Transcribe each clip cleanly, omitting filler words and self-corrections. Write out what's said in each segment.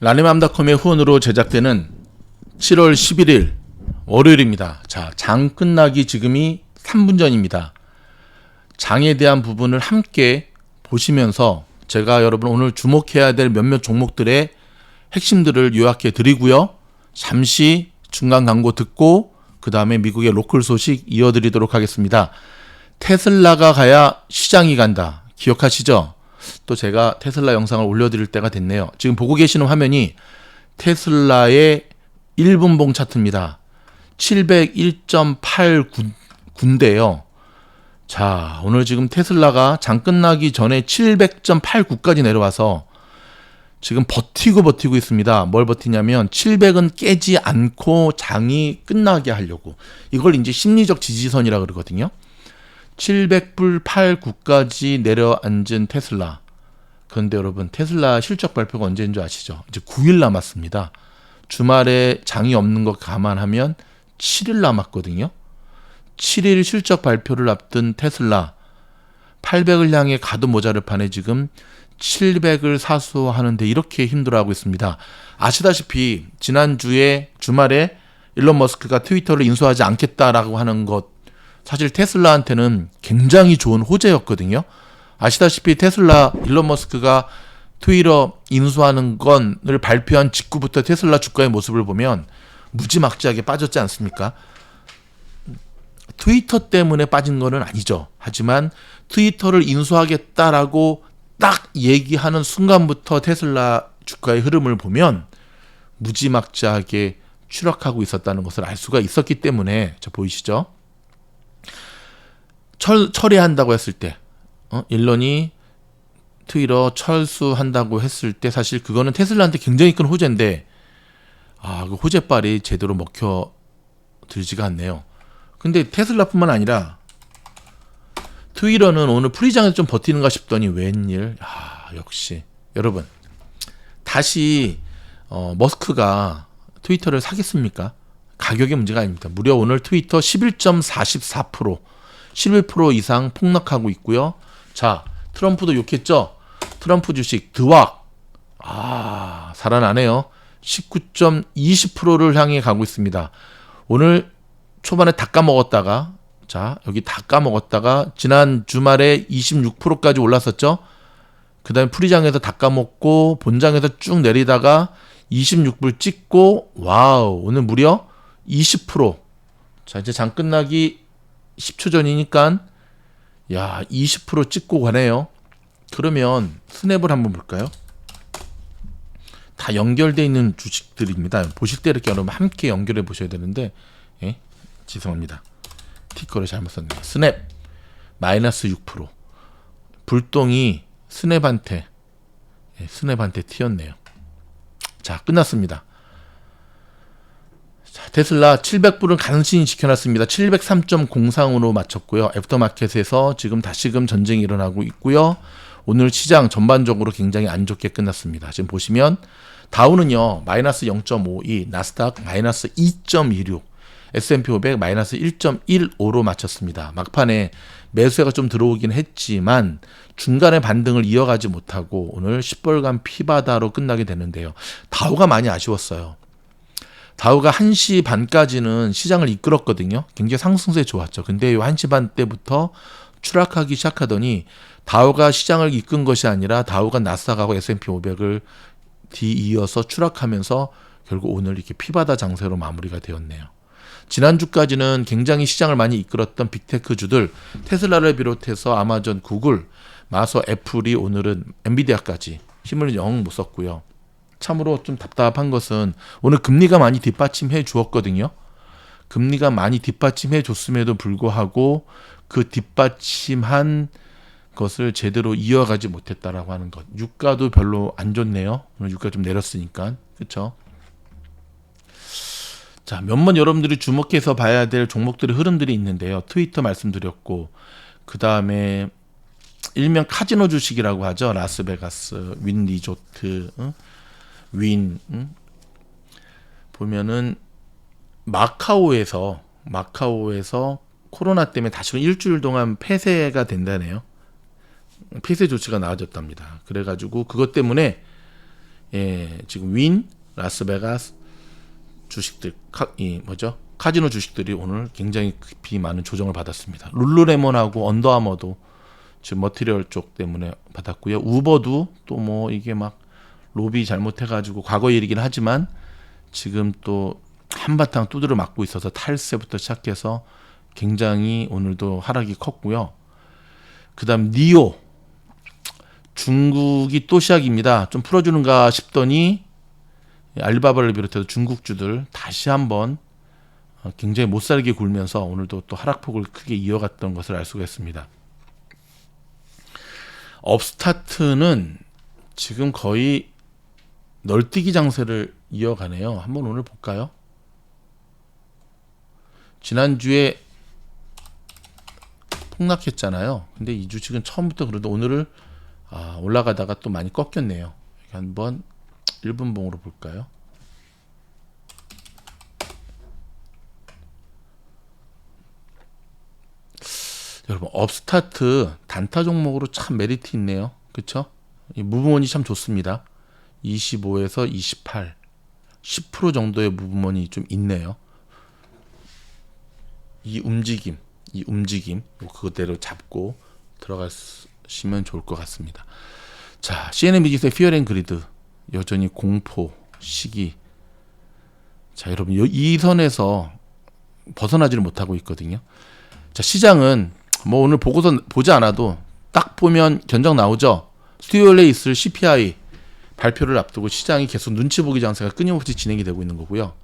라니맘닷컴의 후원으로 제작되는 7월 11일 월요일입니다. 자, 장 끝나기 지금이 3분 전입니다. 장에 대한 부분을 함께 보시면서 제가 여러분 오늘 주목해야 될 몇몇 종목들의 핵심들을 요약해 드리고요. 잠시 중간 광고 듣고 그 다음에 미국의 로컬 소식 이어드리도록 하겠습니다. 테슬라가 가야 시장이 간다. 기억하시죠? 또 제가 테슬라 영상을 올려드릴 때가 됐네요. 지금 보고 계시는 화면이 테슬라의 1분봉 차트입니다. 701.89인데요. 자, 오늘 지금 테슬라가 장 끝나기 전에 700.89까지 내려와서 지금 버티고 있습니다. 뭘 버티냐면 700은 깨지 않고 장이 끝나게 하려고. 이걸 이제 심리적 지지선이라 그러거든요. 700불 89까지 내려앉은 테슬라. 그런데 여러분, 테슬라 실적 발표가 언제인 줄 아시죠? 이제 9일 남았습니다. 주말에 장이 없는 거 감안하면 7일 남았거든요. 7일 실적 발표를 앞둔 테슬라 800을 향해 가도 모자를 판에 지금 700을 사수하는데 이렇게 힘들어하고 있습니다. 아시다시피 지난주에 주말에 일론 머스크가 트위터를 인수하지 않겠다라고 하는 것, 사실 테슬라한테는 굉장히 좋은 호재였거든요. 아시다시피 테슬라 일론 머스크가 트위터 인수하는 건을 발표한 직후부터 테슬라 주가의 모습을 보면 무지막지하게 빠졌지 않습니까? 트위터 때문에 빠진 거는 아니죠. 하지만 트위터를 인수하겠다라고 딱 얘기하는 순간부터 테슬라 주가의 흐름을 보면 무지막지하게 추락하고 있었다는 것을 알 수가 있었기 때문에, 자 보이시죠? 철회한다고 했을 때, 일론이 트위터 철수한다고 했을 때 사실 그거는 테슬라한테 굉장히 큰 호재인데, 그 호재빨이 제대로 먹혀들지가 않네요. 근데 테슬라뿐만 아니라 트위터는 오늘 프리장에서 좀 버티는가 싶더니 웬일. 역시 여러분, 다시 머스크가 트위터를 사겠습니까? 가격의 문제가 아닙니다. 무려 오늘 트위터 11.44%, 11% 이상 폭락하고 있고요. 자, 트럼프도 욕했죠? 트럼프 주식 드왁, 살아나네요. 19.20%를 향해 가고 있습니다. 오늘 초반에 다 까먹었다가, 자 여기 다 까먹었다가 지난 주말에 26%까지 올랐었죠. 그 다음에 프리장에서 다 까먹고 본장에서 쭉 내리다가 26불 찍고, 와우, 오늘 무려 20%. 자, 이제 장 끝나기 10초 전이니까 20% 찍고 가네요. 그러면 스냅을 한번 볼까요? 다 연결되어 있는 주식들입니다. 보실 때 이렇게 여러분 함께 연결해 보셔야 되는데, 죄송합니다. 티커를 잘못 썼네요. 스냅 마이너스 6%. 불똥이 스냅한테 튀었네요. 자, 끝났습니다. 자, 테슬라 700불은 간신히 지켜놨습니다. 703.03으로 마쳤고요. 애프터마켓에서 지금 다시금 전쟁이 일어나고 있고요. 오늘 시장 전반적으로 굉장히 안 좋게 끝났습니다. 지금 보시면 다우는요 마이너스 0.52, 나스닥 마이너스 2.26, S&P 500 마이너스 1.15로 마쳤습니다. 막판에 매수세가 좀 들어오긴 했지만 중간에 반등을 이어가지 못하고 오늘 10벌간 피바다로 끝나게 되는데요. 다우가 많이 아쉬웠어요. 다우가 1시 반까지는 시장을 이끌었거든요. 굉장히 상승세 좋았죠. 근데 이 1시 반 때부터 추락하기 시작하더니 다우가 시장을 이끈 것이 아니라 다우가 나스닥하고 S&P 500을 뒤이어서 추락하면서 결국 오늘 이렇게 피바다 장세로 마무리가 되었네요. 지난주까지는 굉장히 시장을 많이 이끌었던 빅테크주들, 테슬라를 비롯해서 아마존, 구글, 마서, 애플이 오늘은 엔비디아까지 힘을 영 못 썼고요. 참으로 좀 답답한 것은 오늘 금리가 많이 뒷받침해 주었거든요. 금리가 많이 뒷받침해 줬음에도 불구하고 그 뒷받침한 것을 제대로 이어가지 못했다라고 하는 것. 유가도 별로 안 좋네요. 오늘 유가 좀 내렸으니까. 그렇죠? 자, 몇몇 여러분들이 주목해서 봐야 될 종목들의 흐름들이 있는데요. 트위터 말씀드렸고, 그 다음에 일명 카지노 주식이라고 하죠. 라스베가스, 윈 리조트, 윈. 보면은 마카오에서 코로나 때문에 다시금 일주일 동안 폐쇄가 된다네요. 폐쇄 조치가 나와졌답니다. 그래가지고 그것 때문에 지금 윈, 라스베가스 주식들, 카지노 주식들이 오늘 굉장히 깊이 많은 조정을 받았습니다. 룰루레몬하고 언더아머도 지금 머티리얼 쪽 때문에 받았고요. 우버도 또 뭐 이게 막 로비 잘못해가지고 과거 일이긴 하지만 지금 또 한바탕 두드려 맞고 있어서 탈세부터 시작해서 굉장히 오늘도 하락이 컸고요. 그 다음 니오, 중국이 또 시작입니다. 좀 풀어주는가 싶더니 알리바바를 비롯해서 중국주들 다시 한번 굉장히 못살게 굴면서 오늘도 또 하락폭을 크게 이어갔던 것을 알 수가 있습니다. 업스타트는 지금 거의 널뛰기 장세를 이어가네요. 한번 오늘 볼까요? 지난주에 폭락했잖아요. 근데 이 주식은 처음부터 그래도 오늘을 올라가다가 또 많이 꺾였네요. 한번 1분 봉으로 볼까요? 여러분, 업스타트 단타 종목으로 참 메리트 있네요. 그렇죠? 이 무브먼이 참 좋습니다. 25에서 28, 10% 정도의 무브먼이 좀 있네요. 이 움직임 그대로 잡고 들어가시면 좋을 것 같습니다. 자, CNN 비즈니스의 피어 앤 그리드 여전히 공포 시기. 자, 여러분 이 선에서 벗어나지를 못하고 있거든요. 자, 시장은 뭐 오늘 보고서 보지 않아도 딱 보면 견적 나오죠. 수요일에 있을 CPI 발표를 앞두고 시장이 계속 눈치 보기 장세가 끊임없이 진행이 되고 있는 거고요.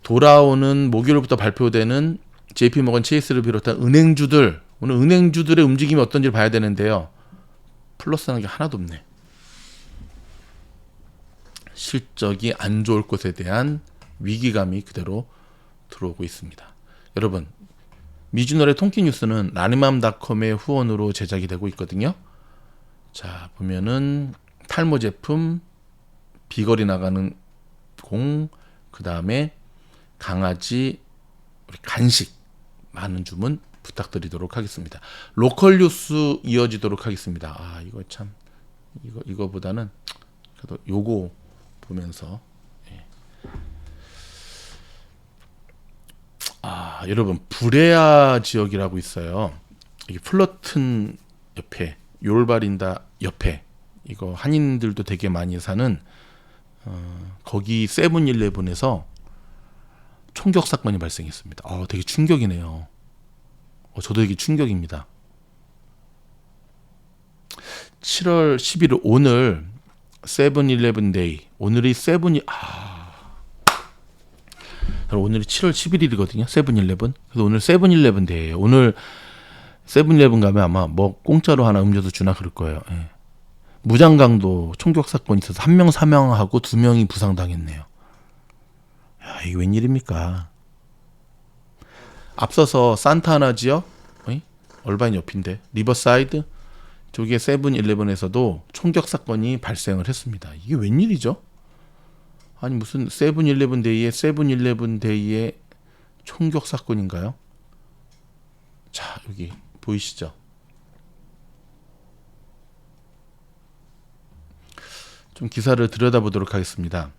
돌아오는 목요일부터 발표되는 JP모건 체이스를 비롯한 은행주들, 오늘 은행주들의 움직임이 어떤지를 봐야 되는데요. 플러스하는 게 하나도 없네. 실적이 안 좋을 것에 대한 위기감이 그대로 들어오고 있습니다. 여러분, 미주널의 통키뉴스는 라니맘닷컴의 후원으로 제작이 되고 있거든요. 자, 보면은 탈모 제품, 비거리 나가는 공, 그 다음에 강아지 간식 많은 주문 부탁드리도록 하겠습니다. 로컬 뉴스 이어지도록 하겠습니다. 이거 참 이거보다는 그래도 요거 보면서 여러분 브레아 지역이라고 있어요. 이게 플러튼 옆에 요르바린다 옆에 이거 한인들도 되게 많이 사는 거기 세븐일레븐에서 총격 사건이 발생했습니다. 되게 충격이네요. 저도 되게 충격입니다. 7월 11일 오늘 세븐일레븐 데이. 오늘이 오늘이 7월 11일이거든요. 세븐일레븐. 그래서 오늘 세븐일레븐 데이예요. 오늘 세븐일레븐 가면 아마 뭐 공짜로 하나 음료수 주나 그럴 거예요. 예. 무장강도 총격 사건이 있어서 1명 사망하고 2명이 부상당했네요. 야, 이게 웬일입니까? 앞서서 산타하나 지역, 얼바인 옆인데 리버사이드 쪽에 세븐일레븐에서도 총격 사건이 발생을 했습니다. 이게 웬일이죠? 아니 무슨 세븐일레븐 데이에 총격 사건인가요? 자, 여기 보이시죠? 좀 기사를 들여다보도록 하겠습니다.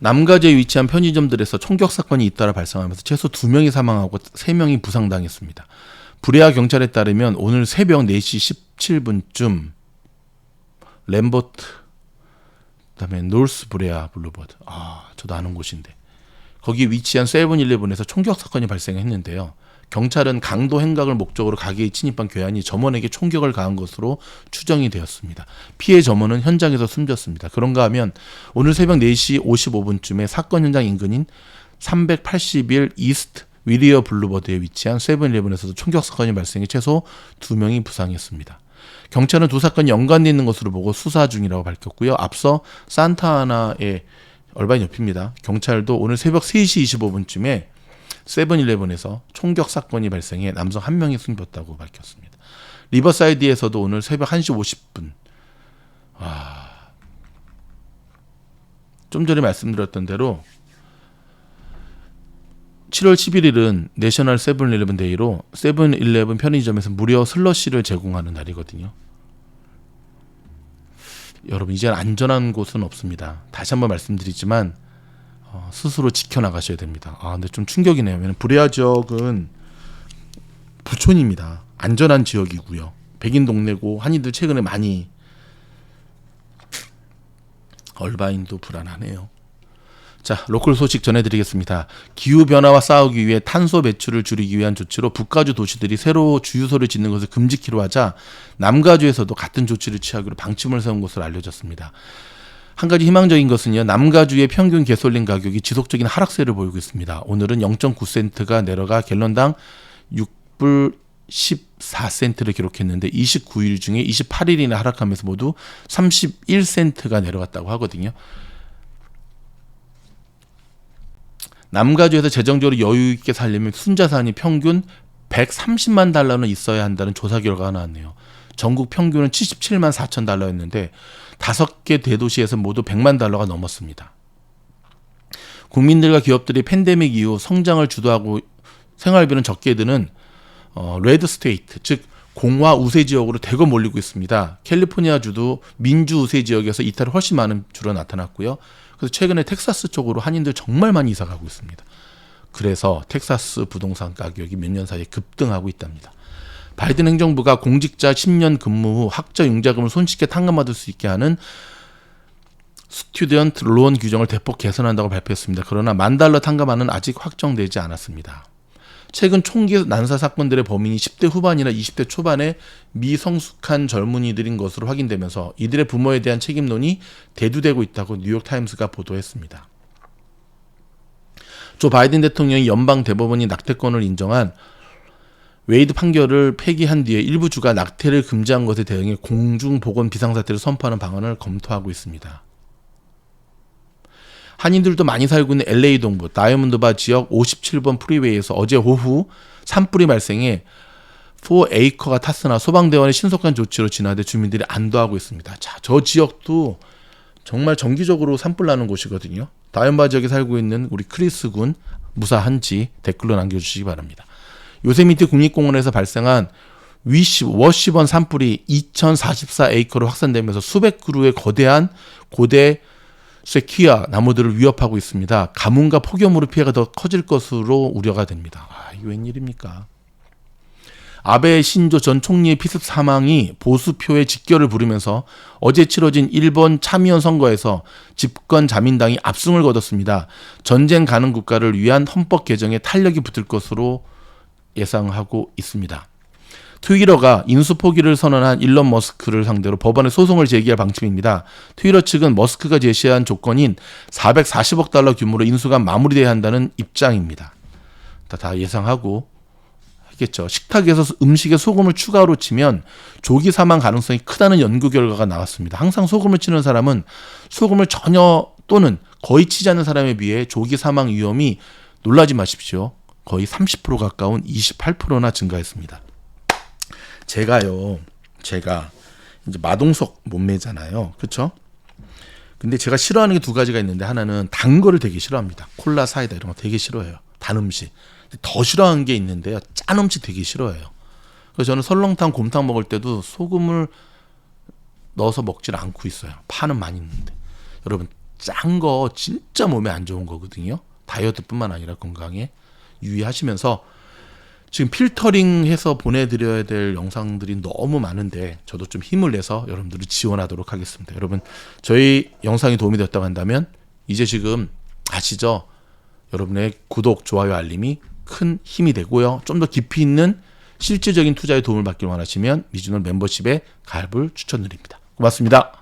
남가주에 위치한 편의점들에서 총격 사건이 잇따라 발생하면서 최소 2명이 사망하고 3명이 부상당했습니다. 브레아 경찰에 따르면 오늘 새벽 4시 17분쯤 램버트, 그다음에 노스 브레아 블루버드, 저도 아는 곳인데 거기에 위치한 세븐일레븐에서 총격 사건이 발생했는데요. 경찰은 강도 행각을 목적으로 가게에 침입한 괴한이 점원에게 총격을 가한 것으로 추정이 되었습니다. 피해 점원은 현장에서 숨졌습니다. 그런가 하면 오늘 새벽 4시 55분쯤에 사건 현장 인근인 381 이스트 위리어 블루버드에 위치한 세븐일레븐에서도 총격 사건이 발생해 최소 2명이 부상했습니다. 경찰은 두 사건이 연관되어 있는 것으로 보고 수사 중이라고 밝혔고요. 앞서 산타하나의 얼바인 옆입니다. 경찰도 오늘 새벽 3시 25분쯤에 세븐일레븐에서 총격 사건이 발생해 남성 1명이 숨졌다고 밝혔습니다. 리버사이드에서도 오늘 새벽 1시 50분 좀 전에 말씀드렸던 대로 7월 11일은 내셔널 세븐일레븐 데이로 세븐일레븐 편의점에서 무료 슬러시를 제공하는 날이거든요. 여러분 이제 안전한 곳은 없습니다. 다시 한번 말씀드리지만 스스로 지켜나가셔야 됩니다. 근데 좀 충격이네요. 왜냐면 불레아 지역은 부촌입니다. 안전한 지역이고요. 백인 동네고 한인들 최근에 많이 얼바인도 불안하네요. 자, 로컬 소식 전해드리겠습니다. 기후변화와 싸우기 위해 탄소 배출을 줄이기 위한 조치로 북가주 도시들이 새로 주유소를 짓는 것을 금지키로 하자 남가주에서도 같은 조치를 취하기로 방침을 세운 것으로 알려졌습니다. 한 가지 희망적인 것은요, 남가주의 평균 가솔린 가격이 지속적인 하락세를 보이고 있습니다. 오늘은 0.9센트가 내려가 갤런당 6불 14센트를 기록했는데 29일 중에 28일이나 하락하면서 모두 31센트가 내려갔다고 하거든요. 남가주에서 재정적으로 여유 있게 살려면 순자산이 평균 130만 달러는 있어야 한다는 조사 결과가 나왔네요. 전국 평균은 77만 4천 달러였는데 5개 대도시에서 모두 100만 달러가 넘었습니다. 국민들과 기업들이 팬데믹 이후 성장을 주도하고 생활비는 적게 드는 레드 스테이트, 즉 공화 우세 지역으로 대거 몰리고 있습니다. 캘리포니아주도 민주 우세 지역에서 이탈이 훨씬 많은 주로 나타났고요. 그래서 최근에 텍사스 쪽으로 한인들 정말 많이 이사 가고 있습니다. 그래서 텍사스 부동산 가격이 몇 년 사이에 급등하고 있답니다. 바이든 행정부가 공직자 10년 근무 후 학자 융자금을 손쉽게 탕감받을 수 있게 하는 스튜던트 론 규정을 대폭 개선한다고 발표했습니다. 그러나 $10,000 탕감안은 아직 확정되지 않았습니다. 최근 총기 난사 사건들의 범인이 10대 후반이나 20대 초반의 미성숙한 젊은이들인 것으로 확인되면서 이들의 부모에 대한 책임론이 대두되고 있다고 뉴욕타임스가 보도했습니다. 조 바이든 대통령이 연방 대법원이 낙태권을 인정한 웨이드 판결을 폐기한 뒤에 일부 주가 낙태를 금지한 것에 대응해 공중보건 비상사태를 선포하는 방안을 검토하고 있습니다. 한인들도 많이 살고 있는 LA 동부 다이아몬드바 지역 57번 프리웨이에서 어제 오후 산불이 발생해 4에이커가 탔으나 소방대원의 신속한 조치로 진화돼 주민들이 안도하고 있습니다. 자, 저 지역도 정말 정기적으로 산불 나는 곳이거든요. 다이아몬드바 지역에 살고 있는 우리 크리스 군 무사한지 댓글로 남겨주시기 바랍니다. 요세미티 국립공원에서 발생한 워시번 산불이 2044에이커로 확산되면서 수백 그루의 거대한 고대 세퀴아 나무들을 위협하고 있습니다. 가뭄과 폭염으로 피해가 더 커질 것으로 우려가 됩니다. 이게 웬일입니까? 아베 신조 전 총리의 피습 사망이 보수표의 직결을 부르면서 어제 치러진 일본 참의원 선거에서 집권 자민당이 압승을 거뒀습니다. 전쟁 가능 국가를 위한 헌법 개정에 탄력이 붙을 것으로 예상하고 있습니다. 트위터가 인수 포기를 선언한 일론 머스크를 상대로 법원에 소송을 제기할 방침입니다. 트위터 측은 머스크가 제시한 조건인 440억 달러 규모로 인수가 마무리돼야 한다는 입장입니다. 다 예상하고 하겠죠. 식탁에서 음식에 소금을 추가로 치면 조기 사망 가능성이 크다는 연구 결과가 나왔습니다. 항상 소금을 치는 사람은 소금을 전혀 또는 거의 치지 않는 사람에 비해 조기 사망 위험이 놀라지 마십시오. 거의 30% 가까운 28%나 증가했습니다. 제가 이제 마동석 몸매잖아요. 그렇죠? 근데 제가 싫어하는 게 두 가지가 있는데 하나는 단 거를 되게 싫어합니다. 콜라, 사이다 이런 거 되게 싫어해요. 단 음식. 더 싫어하는 게 있는데요. 짠 음식 되게 싫어해요. 그래서 저는 설렁탕, 곰탕 먹을 때도 소금을 넣어서 먹질 않고 있어요. 파는 많이 있는데. 여러분 짠 거 진짜 몸에 안 좋은 거거든요. 다이어트뿐만 아니라 건강에 유의하시면서 지금 필터링해서 보내드려야 될 영상들이 너무 많은데 저도 좀 힘을 내서 여러분들을 지원하도록 하겠습니다. 여러분 저희 영상이 도움이 됐다고 한다면 이제 지금 아시죠? 여러분의 구독, 좋아요, 알림이 큰 힘이 되고요. 좀 더 깊이 있는 실질적인 투자에 도움을 받길 원하시면 미즈널 멤버십에 가입을 추천드립니다. 고맙습니다.